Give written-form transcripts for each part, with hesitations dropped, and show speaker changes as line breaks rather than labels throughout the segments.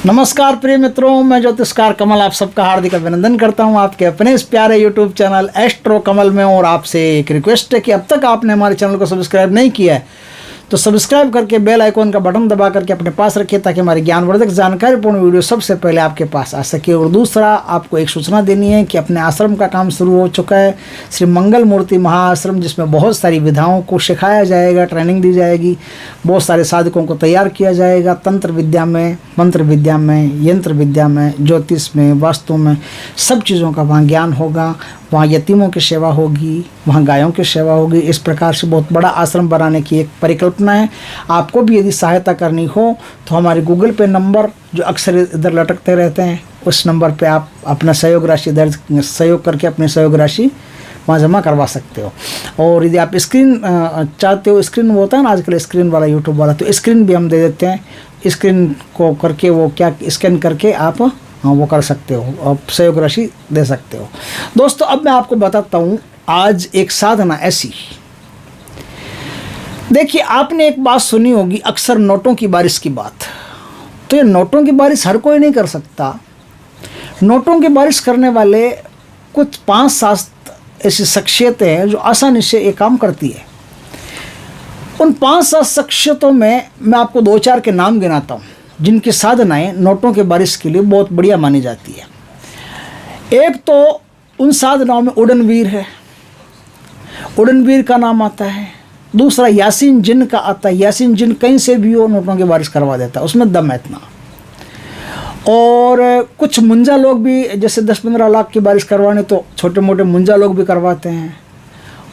नमस्कार प्रिय मित्रों, मैं ज्योतिषकार कमल आप सबका हार्दिक अभिनंदन करता हूं आपके अपने इस प्यारे यूट्यूब चैनल एस्ट्रो कमल में। और आपसे एक रिक्वेस्ट है कि अब तक आपने हमारे चैनल को सब्सक्राइब नहीं किया है तो सब्सक्राइब करके बेल आइकॉन का बटन दबा करके अपने पास रखिए ताकि हमारी ज्ञानवर्धक जानकारीपूर्ण वीडियो सबसे पहले आपके पास आ सके। और दूसरा, आपको एक सूचना देनी है कि अपने आश्रम का काम शुरू हो चुका है, श्री मंगल मूर्ति महाआश्रम, जिसमें बहुत सारी विधाओं को सिखाया जाएगा, ट्रेनिंग दी जाएगी, बहुत सारे साधकों को तैयार किया जाएगा। तंत्र विद्या में, मंत्र विद्या में, यंत्र विद्या में, ज्योतिष में, वास्तु में, सब चीज़ों का वहाँ ज्ञान होगा। वहाँ यतीमों की सेवा होगी, वहाँ गायों की सेवा होगी। इस प्रकार से बहुत बड़ा आश्रम बनाने की एक परिकल्पना है। आपको भी यदि सहायता करनी हो तो हमारे गूगल पे नंबर जो अक्सर इधर लटकते रहते हैं, उस नंबर पे आप अपना सहयोग राशि सहयोग करके अपनी सहयोग राशि वहाँ जमा करवा सकते हो। और यदि आप स्क्रीन चाहते हो, स्क्रीन वो होता है ना आजकल स्क्रीन वाला, यूट्यूब वाला, तो स्क्रीन भी हम दे देते हैं। स्क्रीन को करके वो क्या स्कैन करके आप वो कर सकते हो, आप सहयोग राशि दे सकते हो। दोस्तों, अब मैं आपको बताता हूँ आज एक साधना ऐसी। देखिए, आपने एक बात सुनी होगी अक्सर, नोटों की बारिश की बात। तो ये नोटों की बारिश हर कोई नहीं कर सकता। नोटों की बारिश करने वाले कुछ 5-7 ऐसी शख्सियतें हैं जो आसानी से ये काम करती है। उन 5-7 शख्सियतों में मैं आपको 2-4 के नाम गिनाता हूँ जिनकी साधनाएं नोटों के बारिश के लिए बहुत बढ़िया मानी जाती है। एक तो उन साधनाओं में उड़नवीर है, उड़नवीर का नाम आता है। दूसरा यासीन जिन का आता है। यासीन जिन कहीं से भी हो नोटों की बारिश करवा देता है, उसमें दम है इतना। और कुछ मुंजा लोग भी, जैसे 10-15 लाख की बारिश करवाने तो छोटे मोटे मुंजा लोग भी करवाते हैं,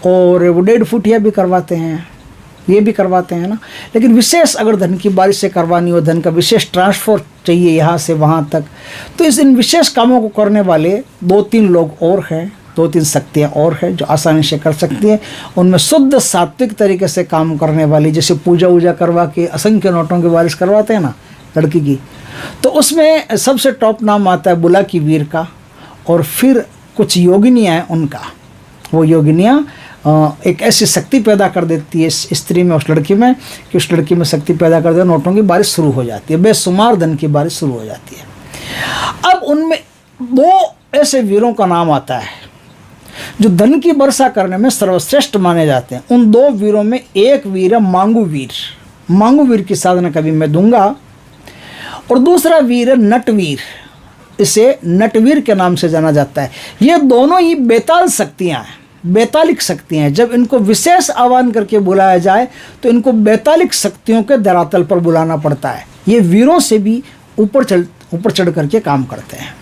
और वो 1.5 फुटिया भी करवाते हैं, ये भी करवाते हैं ना। लेकिन विशेष अगर धन की बारिश से करवानी हो, धन का विशेष ट्रांसफ़र चाहिए यहाँ से वहाँ तक, तो इन विशेष कामों को करने वाले 2-3 लोग और हैं, 2-3 शक्तियाँ और हैं जो आसानी से कर सकती हैं। उनमें शुद्ध सात्विक तरीके से काम करने वाली, जैसे पूजा वूजा करवा के असंख्य नोटों की बारिश करवाते हैं ना लड़की की, तो उसमें सबसे टॉप नाम आता है बुला की वीर का। और फिर कुछ योगिनियाँ हैं उनका, वो योगिनियाँ एक ऐसी शक्ति पैदा कर देती है इस स्त्री में, उस लड़की में, कि उस लड़की में शक्ति पैदा कर दे, नोटों की बारिश शुरू हो जाती है, बेशुमार धन की बारिश शुरू हो जाती है। अब उनमें 2 ऐसे वीरों का नाम आता है जो धन की वर्षा करने में सर्वश्रेष्ठ माने जाते हैं। उन 2 वीरों में एक वीर है मांगू वीर। मांगू वीर की साधना कभी मैं दूंगा। और दूसरा वीर है नटवीर, इसे नटवीर के नाम से जाना जाता है। ये दोनों ही बेताल शक्तियाँ हैं, बेतालिक शक्तियाँ हैं। जब इनको विशेष आह्वान करके बुलाया जाए तो इनको बेतालिक शक्तियों के धरातल पर बुलाना पड़ता है। ये वीरों से भी ऊपर चढ़ करके काम करते हैं।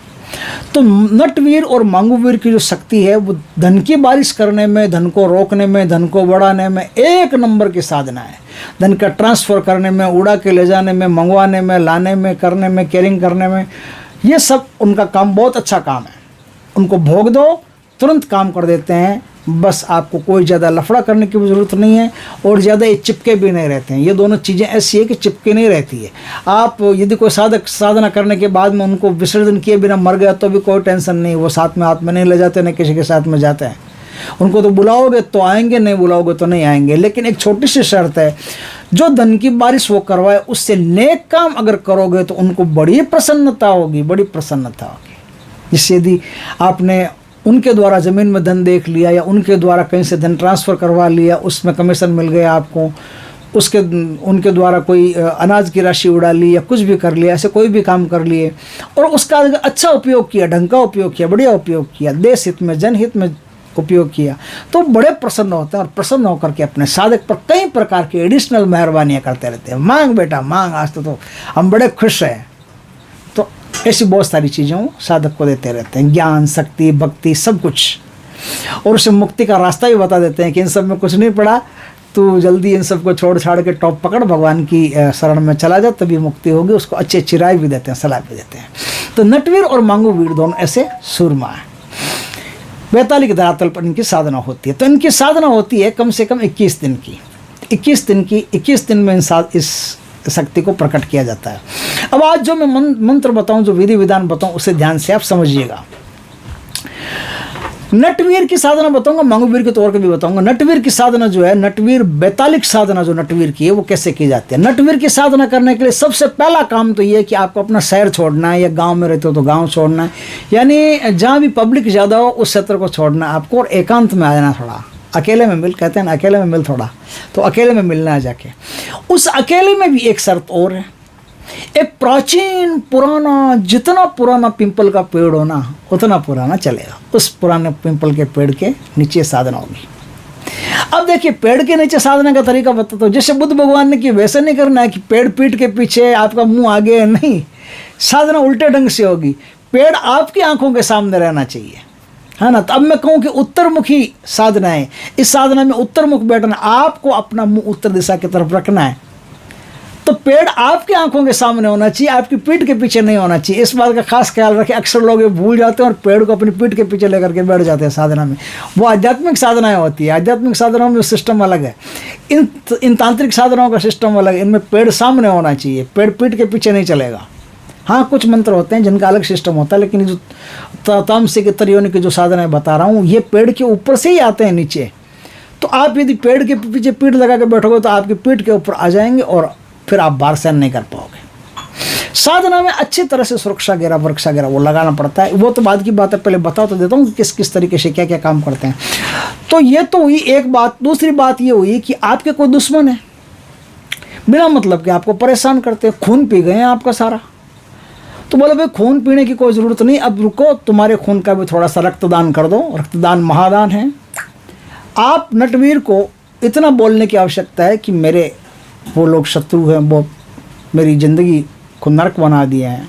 तो नटवीर और मांगूवीर की जो शक्ति है वो धन की बारिश करने में, धन को रोकने में, धन को बढ़ाने में एक नंबर की साधना है। धन का ट्रांसफ़र करने में, उड़ा के ले जाने में, मंगवाने में, लाने में, करने में, कैरिंग करने में, ये सब उनका काम बहुत अच्छा काम है। उनको भोग दो, तुरंत काम कर देते हैं। बस आपको कोई ज़्यादा लफड़ा करने की ज़रूरत नहीं है, और ज़्यादा ये चिपके भी नहीं रहते हैं। ये दोनों चीज़ें ऐसी है कि चिपके नहीं रहती है। आप यदि कोई साधना करने के बाद में उनको विसर्जन किए बिना मर गया तो भी कोई टेंशन नहीं, वो साथ में हाथ में नहीं ले जाते, न किसी के साथ में जाते हैं। उनको तो बुलाओगे तो आएंगे, नहीं बुलाओगे तो नहीं आएंगे। लेकिन एक छोटी सी शर्त है, जो धन की बारिश वो करवाए उससे नेक काम अगर करोगे तो उनको बड़ी प्रसन्नता होगी, बड़ी प्रसन्नता होगी। जिससे यदि आपने उनके द्वारा ज़मीन में धन देख लिया, या उनके द्वारा कहीं से धन ट्रांसफ़र करवा लिया, उसमें कमीशन मिल गया आपको, उनके द्वारा कोई अनाज की राशि उड़ा ली या कुछ भी कर लिया, ऐसे कोई भी काम कर लिए, और उसका अच्छा उपयोग किया, ढंग का उपयोग किया, बढ़िया उपयोग किया, देश हित में, जनहित में उपयोग किया, तो बड़े प्रसन्न होते हैं। और प्रसन्न होकर के अपने साधक पर कई प्रकार की एडिशनल मेहरबानियाँ करते रहते हैं। मांग बेटा मांग, आज तो हम बड़े खुश हैं। तो ऐसी बहुत सारी चीज़ों साधक को देते रहते हैं, ज्ञान, शक्ति, भक्ति, सब कुछ। और उसे मुक्ति का रास्ता भी बता देते हैं कि इन सब में कुछ नहीं पड़ा, तू जल्दी इन सब को छोड़ छाड़ के टॉप पकड़, भगवान की शरण में चला जा, तभी मुक्ति होगी। उसको अच्छी अच्छी राय भी देते हैं, सलाह भी देते हैं। तो नटवीर और मांगू वीर दोनों ऐसे सूरमा हैं। बेतालिक धरातल पर इनकी साधना होती है। तो इनकी साधना होती है कम से कम 21 दिन की। 21 दिन में इस शक्ति को प्रकट किया जाता है। अब आज जो मैं मंत्र बताऊं, जो विधि विधान बताऊं, उसे ध्यान से आप समझिएगा। नटवीर की साधना बताऊंगा, मंगूवीर के तौर पे भी बताऊंगा। नटवीर की साधना जो है, नटवीर बेतालिक साधना जो नटवीर की है, वो कैसे की जाती है। नटवीर की साधना करने के लिए सबसे पहला काम तो ये है कि आपको अपना शहर छोड़ना है, या गांव में रहते हो तो गांव छोड़ना है, यानी जहाँ भी पब्लिक ज़्यादा हो उस क्षेत्र को छोड़ना है आपको, और एकांत में आ जाना, थोड़ा अकेले में मिल, कहते हैं ना अकेले में मिल, थोड़ा तो अकेले में मिलना है जाके। उस अकेले में भी एक शर्त और है, एक प्राचीन पुराना, जितना पुराना पिंपल का पेड़ हो ना उतना पुराना चलेगा, उस पुराने पिंपल के पेड़ के नीचे साधना होगी। अब देखिए, पेड़ के नीचे साधना का तरीका बताता हूँ। जैसे बुद्ध भगवान ने कि वैसे नहीं करना है कि पेड़ पीठ के पीछे आपका मुंह आगे है, नहीं, साधना उल्टे ढंग से होगी। पेड़ आपकी आंखों के सामने रहना चाहिए, है ना। तो अब मैं कहूँ कि उत्तरमुखी साधना है, इस साधना में उत्तरमुख बैठना, आपको अपना मुंह उत्तर दिशा की तरफ रखना है। तो पेड़ आपकी आंखों के सामने होना चाहिए, आपकी पीठ के पीछे नहीं होना चाहिए। इस बात का खास ख्याल रखें, अक्सर लोग ये भूल जाते हैं और पेड़ को अपनी पीठ के पीछे लेकर के बैठ जाते हैं साधना में। वो आध्यात्मिक साधनाएं होती है, आध्यात्मिक साधनाओं में सिस्टम अलग है, इन तांत्रिक साधनाओं का सिस्टम अलग है। इनमें पेड़ सामने होना चाहिए, पेड़ पीठ के पीछे नहीं चलेगा। हाँ, कुछ मंत्र होते हैं जिनका अलग सिस्टम होता है, लेकिन जो तामसिक तरीयों की जो साधनाएं बता रहा हूँ, ये पेड़ के ऊपर से ही आते हैं नीचे। तो आप यदि पेड़ के पीछे पीठ लगा के बैठोगे तो आपकी पीठ के ऊपर आ जाएंगे और फिर आप बाहर सहन नहीं कर पाओगे। साधना में अच्छी तरह से सुरक्षा घेरा, वृक्षा घेरा वो लगाना पड़ता है। वो तो बाद की बात है, पहले बता तो देता हूँ किस किस तरीके से क्या क्या काम करते हैं। तो ये तो हुई एक बात। दूसरी बात ये हुई कि आपके कोई दुश्मन है, बिना मतलब के आपको परेशान करते हैं, खून पी गए हैं आपका सारा, तो बोले भाई खून पीने की कोई ज़रूरत नहीं, अब रुको, तुम्हारे खून का भी थोड़ा सा रक्तदान कर दो, रक्तदान महादान है। आप नटवीर को इतना बोलने की आवश्यकता है कि मेरे वो लोग शत्रु हैं, वो मेरी ज़िंदगी को नरक बना दिए हैं।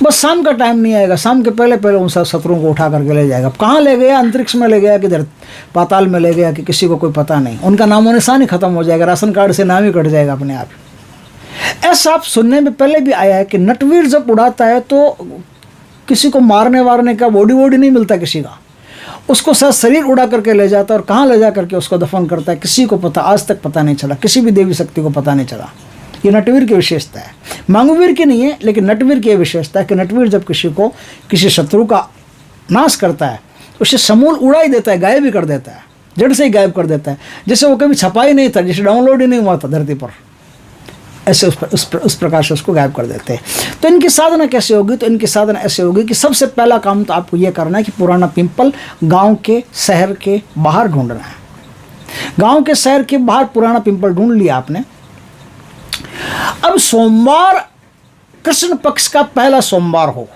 बस शाम का टाइम नहीं आएगा, शाम के पहले पहले उन सब शत्रुओं को उठा करके ले जाएगा। कहाँ ले गया, अंतरिक्ष में ले गया, किधर पाताल में ले गया, कि किसी को कोई पता नहीं, उनका नामो निशान ही खत्म हो जाएगा, राशन कार्ड से नाम ही कट जाएगा अपने आप। ऐसा आप सुनने में पहले भी आया है कि नटवीर जब उड़ाता है तो किसी को मारने वारने का बॉडी नहीं मिलता किसी का, उसको साथ शरीर उड़ा करके ले जाता है, और कहाँ ले जा करके उसको दफन करता है किसी को पता, आज तक पता नहीं चला, किसी भी देवी शक्ति को पता नहीं चला। ये नटवीर की विशेषता है, मांगवीर की नहीं है, लेकिन नटवीर की विशेषता है कि नटवीर जब किसी शत्रु का नाश करता है तो उसे समूल उड़ा ही देता है, गायब ही कर देता है, जड़ से ही गायब कर देता है, जैसे वो कभी छपा ही नहीं था, जैसे डाउनलोड ही नहीं हुआ था धरती पर, ऐसे उस प्रकार से उसको गायब कर देते हैं। तो इनकी साधना कैसे होगी, तो इनकी साधना ऐसे होगी कि सबसे पहला काम तो आपको ये करना है कि पुराना पिंपल गांव के शहर के बाहर ढूंढना है। गांव के शहर के बाहर पुराना पिंपल ढूंढ लिया आपने। अब सोमवार, कृष्ण पक्ष का पहला सोमवार हो,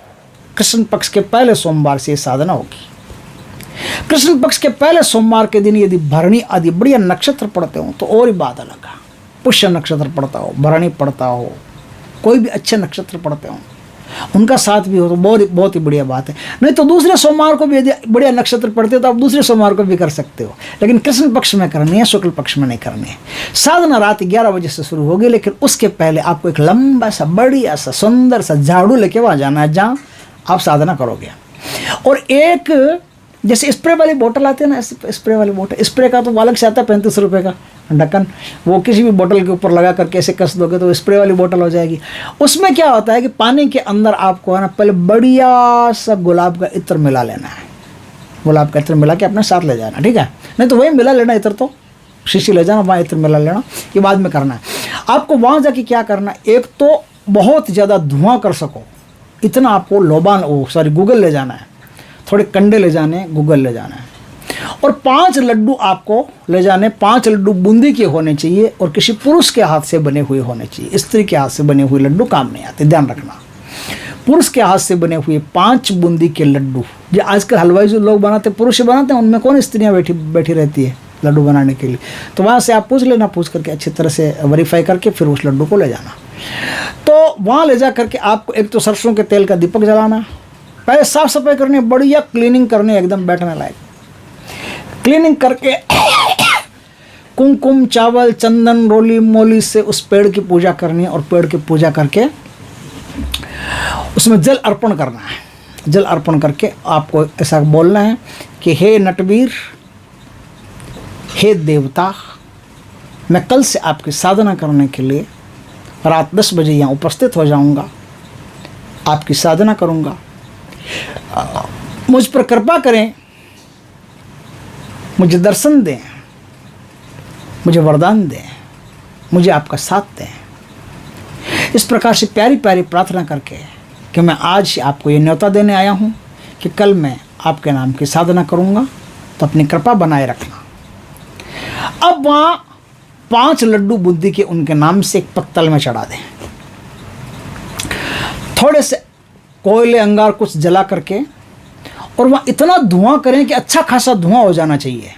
कृष्ण पक्ष के पहले सोमवार से ये साधना होगी। कृष्ण पक्ष के पहले सोमवार के दिन यदि भरणी आदि बढ़िया नक्षत्र पड़ते हो तो और ही बात अलग है। पुष्य नक्षत्र पड़ता हो, भरणी पड़ता हो, कोई भी अच्छे नक्षत्र पड़ते हो, उनका साथ भी हो तो बहुत ही बढ़िया बात है। नहीं तो दूसरे सोमवार को भी यदि बढ़िया नक्षत्र पड़ते हो तो आप दूसरे सोमवार को भी कर सकते हो, लेकिन कृष्ण पक्ष में करनी है, शुक्ल पक्ष में नहीं करनी है। साधना रात 11 बजे से शुरू होगी, लेकिन उसके पहले आपको एक लंबा सा बढ़िया सा सुंदर सा झाड़ू लेके वहाँ जाना है जहाँ आप साधना करोगे। और एक जैसे स्प्रे वाली बोतल आती है ना, स्प्रे वाली बोतल, स्प्रे का तो अलग से आता है 35 रुपये का ढक्कन, वो किसी भी बोतल के ऊपर लगा करके ऐसे कस दोगे तो स्प्रे वाली बोतल हो जाएगी। उसमें क्या होता है कि पानी के अंदर आपको है ना पहले बढ़िया सा गुलाब का इत्र मिला लेना है, गुलाब का इत्र मिला के अपने साथ ले जाना, ठीक है। नहीं तो वही मिला लेना इत्र, तो शीशी ले जाना, वहाँ इत्र मिला लेना, ये बाद में करना है आपको। वहाँ जाके क्या करना, एक तो बहुत ज़्यादा धुआं कर सको इतना आपको गूगल ले जाना है, थोड़े कंडे ले जाने, गूगल ले जाना है, और 5 लड्डू आपको ले जाने। 5 लड्डू बूंदी के होने चाहिए और किसी पुरुष के हाथ से बने हुए होने चाहिए। स्त्री के हाथ से बने हुए लड्डू काम नहीं आते, ध्यान रखना। पुरुष के हाथ से बने हुए 5 बूंदी के लड्डू, जो आजकल हलवाई जो लोग बनाते हैं, पुरुष बनाते हैं, उनमें कौन स्त्रियाँ बैठी रहती है लड्डू बनाने के लिए। तो वहाँ से आप पूछ लेना, पूछ करके अच्छी तरह से वेरीफाई करके फिर उस लड्डू को ले जाना। तो वहाँ ले जा करके आपको एक तो सरसों के तेल का दीपक जलाना, पहले साफ सफाई करनी, बढ़िया क्लीनिंग करनी, एकदम बैठने लायक क्लीनिंग करके कुमकुम, चावल, चंदन, रोली मोली से उस पेड़ की पूजा करनी है, और पेड़ की पूजा करके उसमें जल अर्पण करना है। जल अर्पण करके आपको ऐसा बोलना है कि हे नटवीर, हे देवता, मैं कल से आपकी साधना करने के लिए रात 10 बजे यहाँ उपस्थित हो जाऊँगा, आपकी साधना करूँगा, मुझ पर कृपा करें मुझे दर्शन दें, मुझे वरदान दें, मुझे आपका साथ दें। इस प्रकार से प्यारी प्यारी प्रार्थना करके कि मैं आज आपको ये न्योता देने आया हूँ कि कल मैं आपके नाम की साधना करूँगा, तो अपनी कृपा बनाए रखना। अब वहाँ 5 लड्डू बुद्धि के उनके नाम से एक पत्तल में चढ़ा दें। थोड़े से कोयले अंगार कुछ जला करके, और वहाँ इतना धुआं करें कि अच्छा खासा धुआं हो जाना चाहिए,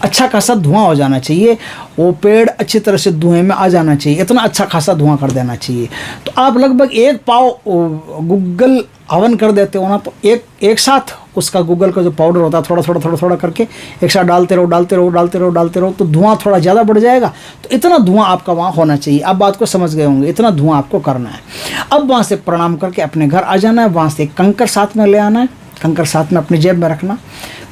अच्छा खासा धुआं हो जाना चाहिए। वो पेड़ अच्छी तरह से धुएं में आ जाना चाहिए, इतना अच्छा खासा धुआं कर देना चाहिए। तो आप लगभग 1 पाव गूगल हवन कर देते हो ना, तो एक साथ उसका गूगल का जो पाउडर होता है थोड़ा थोड़ा करके एक साथ डालते रहो, तो धुआं थोड़ा ज़्यादा बढ़ जाएगा। तो इतना धुआं आपका वहाँ होना चाहिए। अब बात को समझ गए होंगे, इतना धुआं आपको करना है। अब वहाँ से प्रणाम करके अपने घर आ जाना है। वहाँ से एक कंकर साथ में ले आना है, कंकर साथ में अपनी जेब में रखना,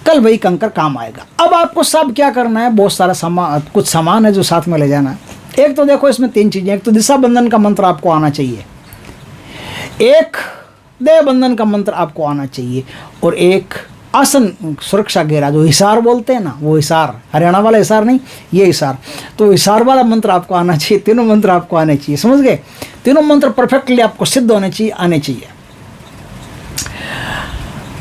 कल वही कंकर काम आएगा। अब आपको सब क्या करना है, बहुत सारा सामान, कुछ सामान है जो साथ में ले जाना है। एक तो देखो इसमें 3 चीज़ें, एक तो दिशा बंधन का मंत्र आपको आना चाहिए, एक देह बंधन का मंत्र आपको आना चाहिए, और एक आसन सुरक्षा घेरा जो हिसार बोलते हैं ना, वो हिसार, हरियाणा वाला हिसार नहीं, ये हिसार, तो हिसार वाला मंत्र आपको आना चाहिए। तीनों मंत्र आपको आने चाहिए, समझ गए? तीनों मंत्र परफेक्टली आपको सिद्ध होने चाहिए, आने चाहिए।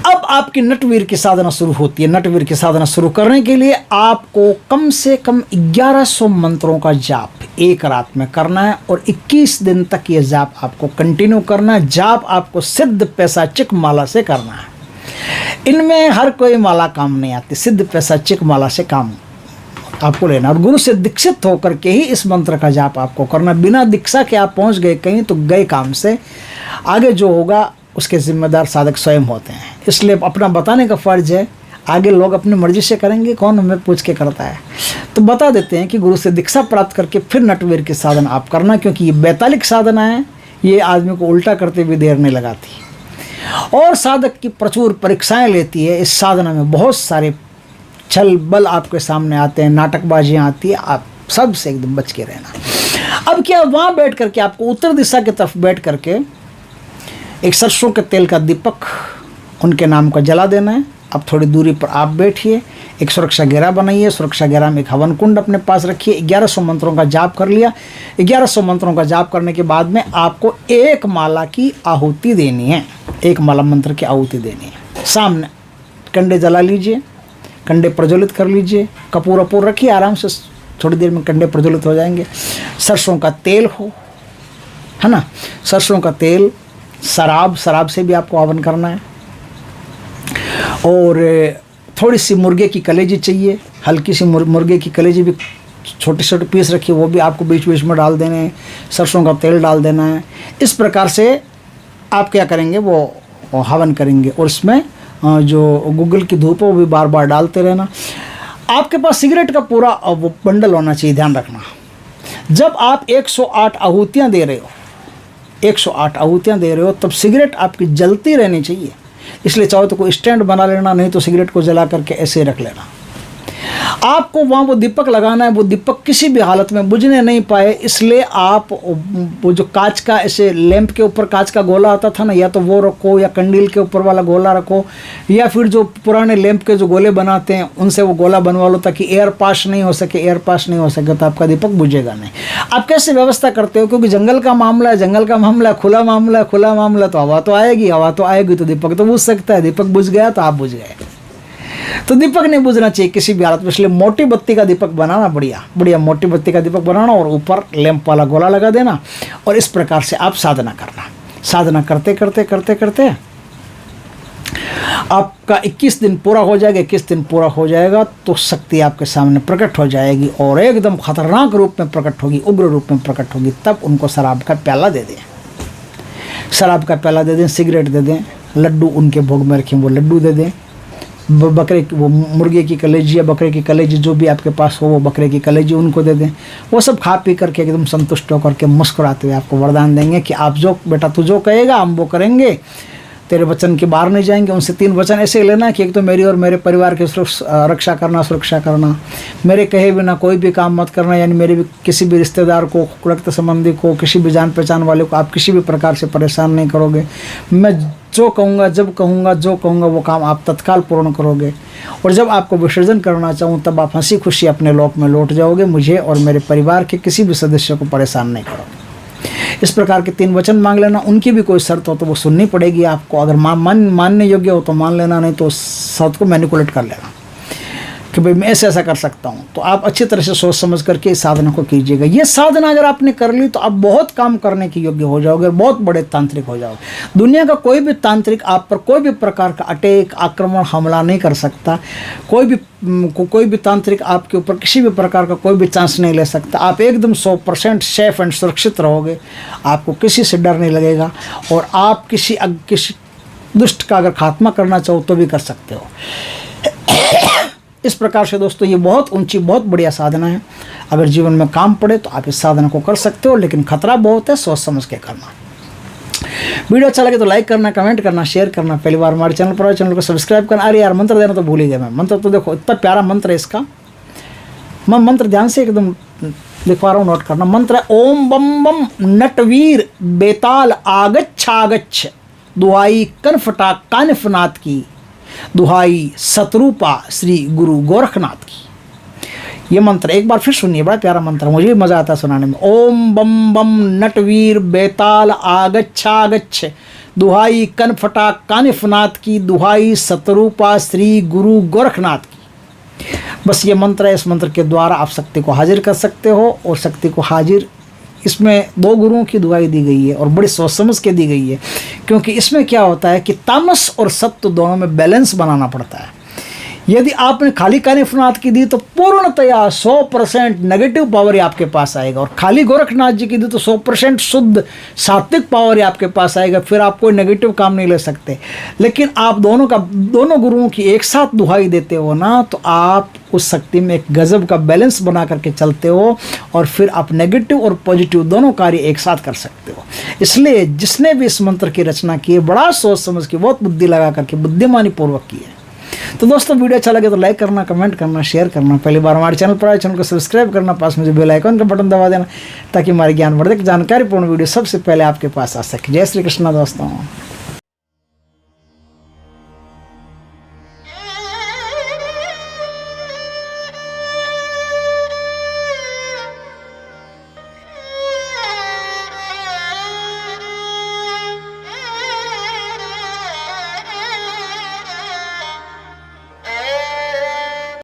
अब आपकी नटवीर की साधना शुरू होती है। नटवीर की साधना शुरू करने के लिए आपको कम से कम 1100 मंत्रों का जाप एक रात में करना है, और 21 दिन तक ये जाप आपको कंटिन्यू करना है। जाप आपको सिद्ध पैसाचिक माला से करना है। इनमें हर कोई माला काम नहीं आती, सिद्ध पैसाचिक माला से काम आपको लेना, और गुरु से दीक्षित होकर के ही इस मंत्र का जाप आपको करना। बिना दीक्षा के आप पहुंच गए कहीं तो गए काम से। आगे जो होगा उसके जिम्मेदार साधक स्वयं होते हैं, इसलिए अपना बताने का फर्ज है। आगे लोग अपनी मर्जी से करेंगे, कौन हमें पूछ के करता है। तो बता देते हैं कि गुरु से दीक्षा प्राप्त करके फिर नटवीर की साधना आप करना, क्योंकि ये 42 साधना है, ये आदमी को उल्टा करते भी देर नहीं लगाती, और साधक की प्रचुर परीक्षाएं लेती है। इस साधना में बहुत सारे छल बल आपके सामने आते हैं, नाटकबाजियाँ आती है, आप सबसे एकदम बच के रहना। अब क्या, वहाँ बैठ करके आपको उत्तर दिशा की तरफ बैठ करके एक सरसों के तेल का दीपक उनके नाम का जला देना है। अब थोड़ी दूरी पर आप बैठिए, एक सुरक्षा घेरा बनाइए, सुरक्षा घेरा में एक हवन कुंड अपने पास रखिए। 1100 मंत्रों का जाप कर लिया। 1100 मंत्रों का जाप करने के बाद में आपको 1 माला की आहुति देनी है, 1 माला मंत्र की आहुति देनी है। सामने कंडे जला लीजिए, कंडे प्रज्वलित कर लीजिए, कपूर वपूर रखिए, आराम से थोड़ी देर में कंडे प्रज्वलित हो जाएंगे। सरसों का तेल हो, है ना, सरसों का तेल, शराब से भी आपको हवन करना है, और थोड़ी सी मुर्गे की कलेजी चाहिए, हल्की सी मुर्गे की कलेजी भी छोटे छोटे पीस रखिए, वो भी आपको बीच बीच में डाल देने हैं। सरसों का तेल डाल देना है। इस प्रकार से आप क्या करेंगे, वो हवन करेंगे, और इसमें जो गूगल की धूप है वो भी बार बार डालते रहना। आपके पास सिगरेट का पूरा वो बंडल होना चाहिए, ध्यान रखना। जब आप 108 आहुतियाँ दे रहे हो, 108 आहुतियाँ दे रहे हो, तब सिगरेट आपकी जलती रहनी चाहिए। इसलिए चाहो तो कोई स्टैंड बना लेना, नहीं तो सिगरेट को जला करके ऐसे रख लेना। आपको वहाँ वो दीपक लगाना है, वो दीपक किसी भी हालत में बुझने नहीं पाए, इसलिए आप वो जो कांच का ऐसे लैंप के ऊपर कांच का गोला आता था ना, या तो वो रखो, या कंडील के ऊपर वाला गोला रखो, या फिर जो पुराने लैंप के जो गोले बनाते हैं उनसे वो गोला बनवा लो, ताकि एयर पास नहीं हो सके। एयर पास नहीं हो सके तो आपका दीपक बुझेगा नहीं। आप कैसे व्यवस्था करते हो, क्योंकि जंगल का मामला है, जंगल का मामला है, खुला मामला है, खुला मामला, तो हवा तो आएगी, हवा तो आएगी तो दीपक तो बुझ सकता है। दीपक बुझ गया तो आप बुझ गए, तो दीपक नहीं बुझना चाहिए किसी भी हालत में। इसलिए मोटी बत्ती का दीपक बनाना, बढ़िया बढ़िया मोटी बत्ती का दीपक बनाना, और ऊपर लैंप वाला गोला लगा देना, और इस प्रकार से आप साधना करना। साधना करते करते करते करते आपका 21 दिन पूरा हो जाएगा। 21 दिन पूरा हो जाएगा तो शक्ति आपके सामने प्रकट हो जाएगी, और एकदम खतरनाक रूप में प्रकट होगी, उग्र रूप में प्रकट होगी। तब उनको शराब का प्याला दे दें, शराब का प्याला दे दें, सिगरेट दे दें, लड्डू उनके भोग में रखें वो लड्डू दे दें, बकरे की वो मुर्गे की कलेजी या बकरे की कलेजी जो भी आपके पास हो वो बकरे की कलेजी उनको दे दें। वो सब खा पी करके एकदम संतुष्ट होकर के मुस्कुराते हुए आपको वरदान देंगे कि आप जो बेटा तू जो कहेगा हम वो करेंगे, तेरे वचन के बाहर नहीं जाएंगे। उनसे 3 वचन ऐसे लेना कि एक तो मेरी और मेरे परिवार की रक्षा करना, सुरक्षा करना, मेरे कहे बिना कोई भी काम मत करना, यानी मेरे भी किसी भी रिश्तेदार को, रक्त संबंधी को, किसी भी जान पहचान वाले को आप किसी भी प्रकार से परेशान नहीं करोगे। मैं जो कहूँगा, जब कहूँगा, जो कहूँगा वो काम आप तत्काल पूर्ण करोगे। और जब आपको विसर्जन करना चाहूँ तब आप हंसी खुशी अपने लोक में लौट जाओगे। मुझे और मेरे परिवार के किसी भी सदस्य को परेशान नहीं करोगे। इस प्रकार के 3 वचन मांग लेना। उनकी भी कोई शर्त हो तो वो सुननी पड़ेगी आपको। अगर मानने योग्य हो तो मान लेना, नहीं तो शर्त को मैनिपुलेट कर लेना कि भाई मैं ऐसा कर सकता हूँ। तो आप अच्छी तरह से सोच समझ करके इस साधना को कीजिएगा। ये साधना अगर आपने कर ली तो आप बहुत काम करने के योग्य हो जाओगे और बहुत बड़े तांत्रिक हो जाओगे। दुनिया का कोई भी तांत्रिक आप पर कोई भी प्रकार का अटैक, आक्रमण, हमला नहीं कर सकता। कोई भी तांत्रिक आपके ऊपर किसी भी प्रकार का कोई भी चांस नहीं ले सकता। आप एकदम 100% सेफ एंड सुरक्षित रहोगे। आपको किसी से डर नहीं लगेगा और आप किसी दुष्ट का अगर खात्मा करना चाहो तो भी कर सकते हो। इस प्रकार से दोस्तों ये बहुत ऊंची, बहुत बढ़िया साधना है। अगर जीवन में काम पड़े तो आप इस साधना को कर सकते हो, लेकिन खतरा बहुत है, सोच समझ के करना। वीडियो अच्छा लगे तो लाइक करना, कमेंट करना, शेयर करना। पहली बार हमारे चैनल पर चैनल को सब्सक्राइब करना। अरे यार मंत्र देना तो भूल ही गया मैं। मंत्र तो देखो इतना प्यारा मंत्र है इसका। मैं मंत्र ध्यान से एकदम लिखवा रहा हूँ, नोट करना। मंत्र है ओम बम बम नटवीर बेताल आगच्छ दुहाई कनफटा कानिफनाथ की, दुहाई शत्रुपा श्री गुरु गोरखनाथ की। ये मंत्र एक बार फिर सुनिए, बड़ा प्यारा मंत्र है, मुझे भी मजा आता है सुनाने में। ओम बम बम नटवीर बेताल आगच्छ दुहाई कनफटा कानिफनाथ की, दुहाई शत्रुपा श्री गुरु गोरखनाथ की। बस ये मंत्र है। इस मंत्र के द्वारा आप शक्ति को हाजिर कर सकते हो और शक्ति को हाजिर, इसमें 2 गुरुओं की दुआई दी गई है और बड़ी सोच समझ के दी गई है। क्योंकि इसमें क्या होता है कि तामस और सत्व दोनों में बैलेंस बनाना पड़ता है। यदि आपने खाली कानिफनाथ की दी तो पूर्णतया 100% नेगेटिव पावर ही आपके पास आएगा, और खाली गोरखनाथ जी की दी तो 100% शुद्ध सात्विक पावर ही आपके पास आएगा। फिर आप कोई नेगेटिव काम नहीं ले सकते। लेकिन आप दोनों गुरुओं की एक साथ दुहाई देते हो ना, तो आप उस शक्ति में एक गजब का बैलेंस बना करके चलते हो और फिर आप नेगेटिव और पॉजिटिव दोनों कार्य एक साथ कर सकते हो। इसलिए जिसने भी इस मंत्र की रचना की है बड़ा सोच समझ के, बहुत बुद्धि लगा करके, बुद्धिमानी पूर्वक की है। तो दोस्तों वीडियो अच्छा लगे तो लाइक करना, कमेंट करना, शेयर करना। पहली बार हमारे चैनल पर आए चैनल को सब्सक्राइब करना, पास में जो बेल आइकन का बटन दबा देना ताकि हमारी ज्ञानवर्धक जानकारीपूर्ण वीडियो सबसे पहले आपके पास आ सके। जय श्री कृष्णा दोस्तों।